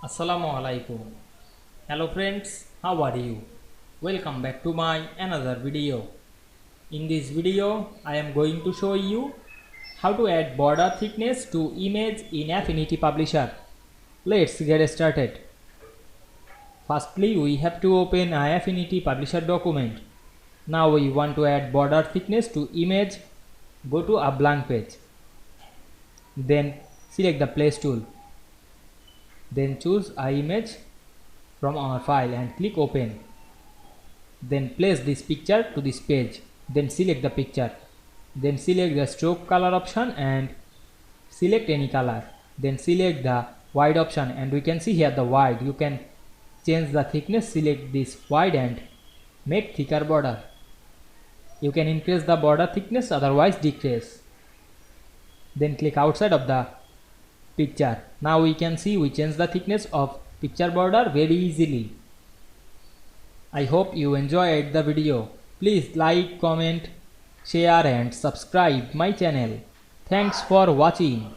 Assalamu Walaikum. Hello friends, how are you? Welcome back to my another video. In this video, I am going to show you how to add border thickness to image in Affinity Publisher. Let's get started. Firstly, we have to open an Affinity Publisher document. Now we want to add border thickness to image. Go to a blank page. Then select the place tool. Then choose an image from our file and click open. Then place this picture to this page. Then select the picture. Then select the stroke color option and select any color. Then select the wide option and we can see here the wide. You can change the thickness, select this wide and make thicker border. You can increase the border thickness, otherwise decrease. Then click outside of the picture. Now we can see we change the thickness of picture border very easily. I hope you enjoyed the video. Please like, comment, share and subscribe my channel. Thanks for watching.